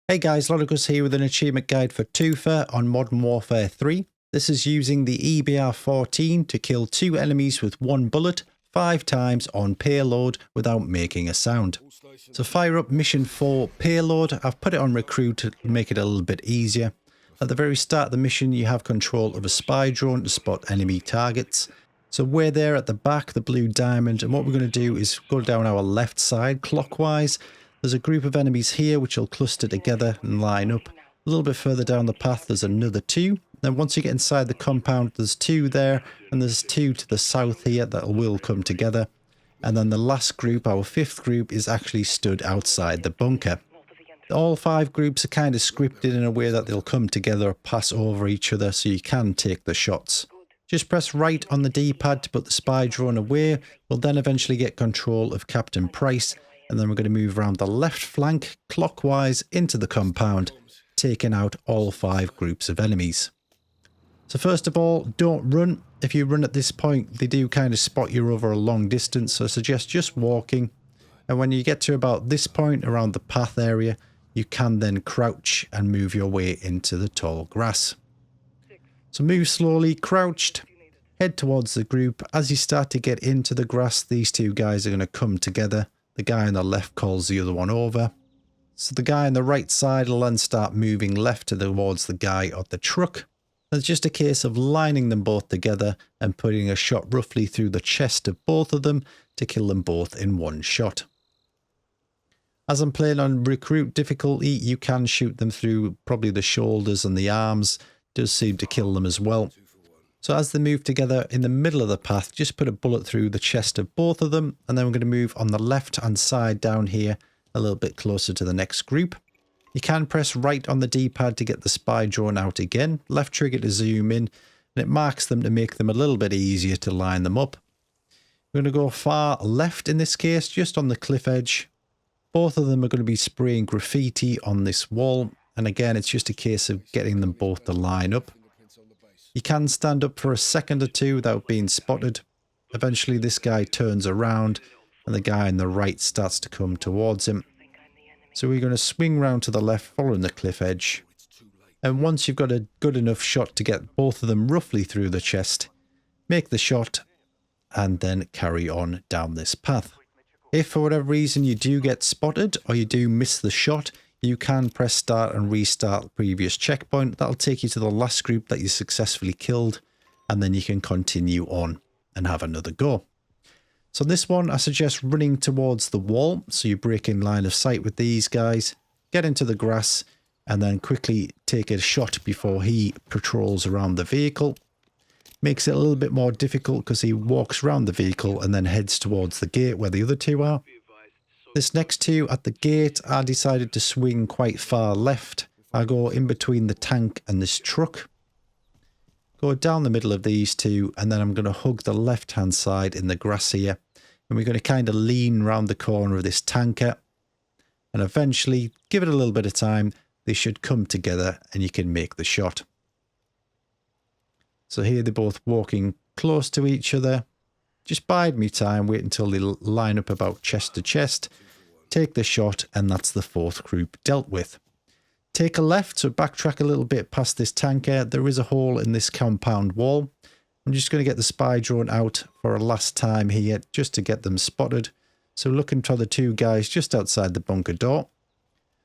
Hey guys, Lodicus here with an achievement guide for Twofer on Modern Warfare 3. This is using the EBR-14 to kill 2 enemies with 1 bullet 5 times on Payload without making a sound. So fire up mission 4 Payload. I've put it on recruit to make it a little bit easier. At the very start of the mission you have control of a spy drone to spot enemy targets. So we're there at the back, the blue diamond, and what we're going to do is go down our left side clockwise. There's a group of enemies here which will cluster together and line up. A little bit further down the path there's another 2. Then once you get inside the compound there's 2 there, and there's 2 to the south here that will come together. And then the last group, our 5th group, is actually stood outside the bunker. All 5 groups are kind of scripted in a way that they'll come together, pass over each other, so you can take the shots. Just press right on the D-pad to put the spy drone away. We'll then eventually get control of Captain Price, and then we're going to move around the left flank clockwise into the compound, taking out all 5 groups of enemies. So first of all, don't run. If you run at this point, they do kind of spot you over a long distance, so I suggest just walking. And when you get to about this point around the path area, you can then crouch and move your way into the tall grass. So move slowly, crouched, head towards the group. As you start to get into the grass, these 2 guys are going to come together. The guy on the left calls the other one over. So the guy on the right side will then start moving left towards the guy on the truck. It's just a case of lining them both together and putting a shot roughly through the chest of both of them to kill them both in one shot. As I'm playing on recruit difficulty, you can shoot them through probably the shoulders and the arms. It does seem to kill them as well. So as they move together in the middle of the path, just put a bullet through the chest of both of them, and then we're going to move on the left hand side down here a little bit closer to the next group. You can press right on the D-pad to get the spy drone out again, left trigger to zoom in, and it marks them to make them a little bit easier to line them up. We're going to go far left in this case, just on the cliff edge. Both of them are going to be spraying graffiti on this wall, and again it's just a case of getting them both to line up. You can stand up for a second or 2 without being spotted. Eventually this guy turns around and the guy on the right starts to come towards him. So we're going to swing round to the left following the cliff edge. And once you've got a good enough shot to get both of them roughly through the chest, make the shot and then carry on down this path. If for whatever reason you do get spotted or you do miss the shot, you can press start and restart the previous checkpoint. That'll take you to the last group that you successfully killed, and then you can continue on and have another go. So this one, I suggest running towards the wall, so you break in line of sight with these guys, get into the grass, and then quickly take a shot before he patrols around the vehicle. Makes it a little bit more difficult because he walks around the vehicle and then heads towards the gate where the other 2 are. This next 2 at the gate, I decided to swing quite far left. I go in between the tank and this truck. Go down the middle of these 2, and then I'm going to hug the left hand side in the grass here. And we're going to kind of lean round the corner of this tanker. And eventually, give it a little bit of time, they should come together and you can make the shot. So here they're both walking close to each other. Just bide me time, wait until they line up about chest to chest. Take the shot, and that's the 4th group dealt with. Take a left, so backtrack a little bit past this tanker. There is a hole in this compound wall. I'm just going to get the spy drone out for a last time here, just to get them spotted. So looking for the 2 guys just outside the bunker door.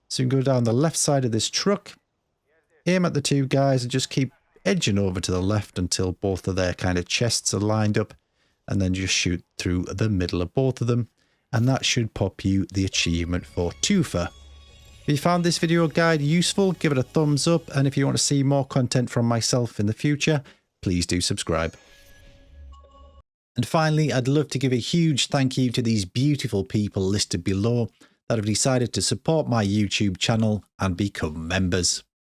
So you can go down the left side of this truck, aim at the 2 guys, and just keep edging over to the left until both of their kind of chests are lined up. And then just shoot through the middle of both of them. And that should pop you the achievement for Twofer. If you found this video guide useful, give it a thumbs up. And if you want to see more content from myself in the future, please do subscribe. And finally, I'd love to give a huge thank you to these beautiful people listed below that have decided to support my YouTube channel and become members.